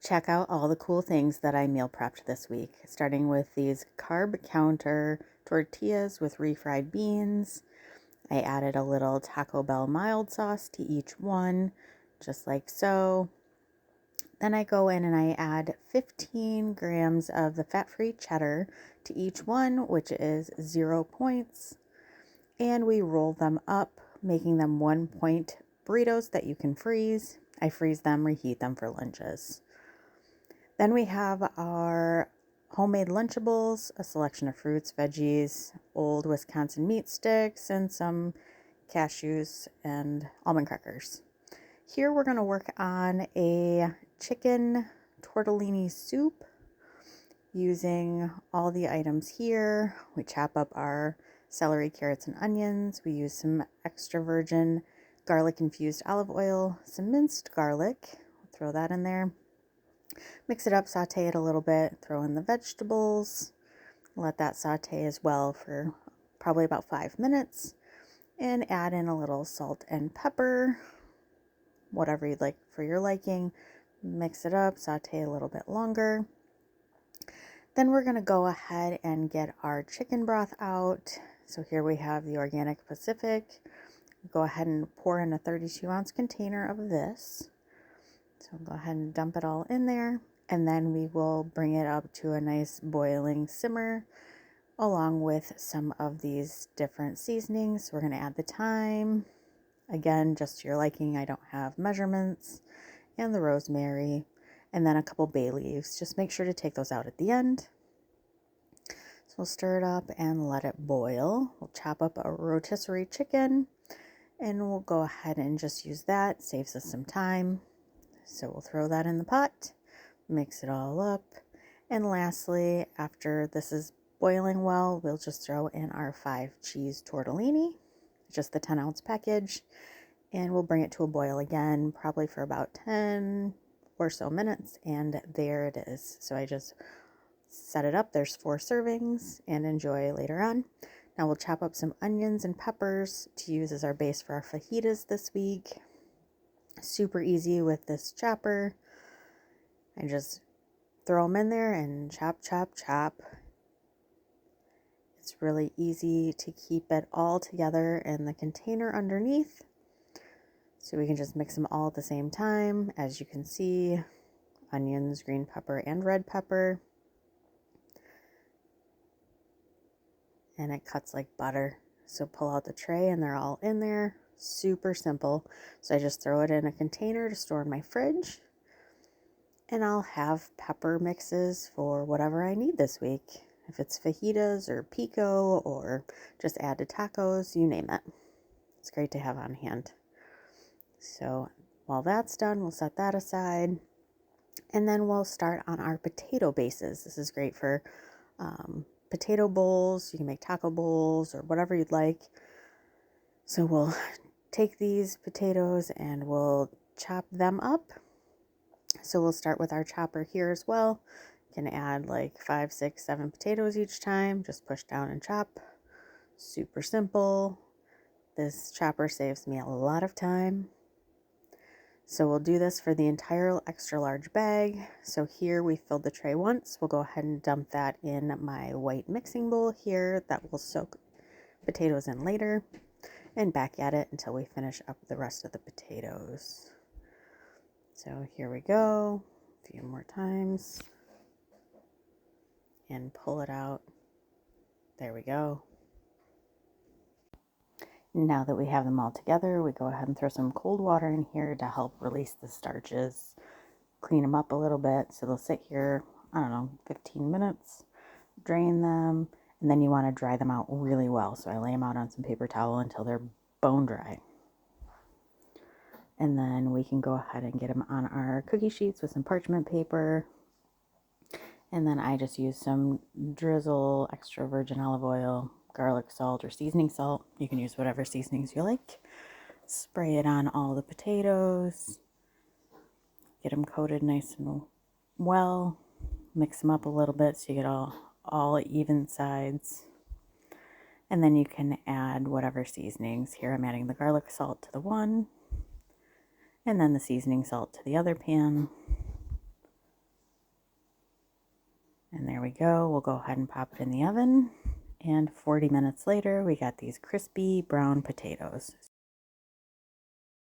Check out all the cool things that I meal prepped this week, starting with these carb counter tortillas with refried beans. I added a little Taco Bell mild sauce to each one, just like so. Then I go in and I add 15 grams of the fat-free cheddar to each one, which is 0 points. And we roll them up, making them 1-point burritos that you can freeze. I freeze them, reheat them for lunches. Then we have our homemade Lunchables, a selection of fruits, veggies, old Wisconsin meat sticks, and some cashews and almond crackers. Here we're going to work on a chicken tortellini soup using all the items here. We chop up our celery, carrots, and onions. We use some extra virgin garlic infused olive oil, some minced garlic. Throw that in there. Mix it up, saute it a little bit, throw in the vegetables, let that saute as well for probably about 5 minutes, and add in a little salt and pepper, whatever you'd like for your liking. Mix it up, saute a little bit longer. Then we're going to go ahead and get our chicken broth out. So here we have the Organic Pacific. Go ahead and pour in a 32-ounce container of this. So go ahead and dump it all in there, and then we will bring it up to a nice boiling simmer along with some of these different seasonings. We're going to add the thyme, again, just to your liking. I don't have measurements, and the rosemary, and then a couple bay leaves. Just make sure to take those out at the end. So we'll stir it up and let it boil. We'll chop up a rotisserie chicken, and we'll go ahead and just use that. Saves us some time. So we'll throw that in the pot, mix it all up, and lastly, after this is boiling well, we'll just throw in our 5 cheese tortellini, just the 10-ounce package, and we'll bring it to a boil again, probably for about 10 or so minutes, and there it is. So I just set it up. There's 4 servings, and enjoy later on. Now we'll chop up some onions and peppers to use as our base for our fajitas this week. Super easy with this chopper. I just throw them in there and chop, chop, chop. It's really easy to keep it all together in the container underneath. So we can just mix them all at the same time. As you can see, onions, green pepper, and red pepper. And it cuts like butter. So pull out the tray and they're all in there. Super simple. So I just throw it in a container to store in my fridge, and I'll have pepper mixes for whatever I need this week. If it's fajitas or pico or just add to tacos, you name it. It's great to have on hand. So while that's done, we'll set that aside, and then we'll start on our potato bases. This is great for potato bowls. You can make taco bowls or whatever you'd like. So we'll take these potatoes and we'll chop them up. So we'll start with our chopper here as well. You can add like 5, 6, 7 potatoes each time. Just push down and chop. Super simple. This chopper saves me a lot of time. So we'll do this for the entire extra large bag. So here we filled the tray once. We'll go ahead and dump that in my white mixing bowl here that will soak potatoes in later, and back at it until we finish up the rest of the potatoes. So here we go, a few more times, and pull it out. There we go. Now that we have them all together, we go ahead and throw some cold water in here to help release the starches, clean them up a little bit. So they'll sit here, 15 minutes, drain them, and then you want to dry them out really well. So I lay them out on some paper towel until they're bone dry. And then we can go ahead and get them on our cookie sheets with some parchment paper. And then I just use some drizzle extra virgin olive oil, garlic salt, or seasoning salt. You can use whatever seasonings you like. Spray it on all the potatoes. Get them coated nice and well. Mix them up a little bit so you get all even sides. And then you can add whatever seasonings. Here I'm adding the garlic salt to the one, and then the seasoning salt to the other pan. And there we go. We'll go ahead and pop it in the oven. And 40 minutes later, we got these crispy brown potatoes.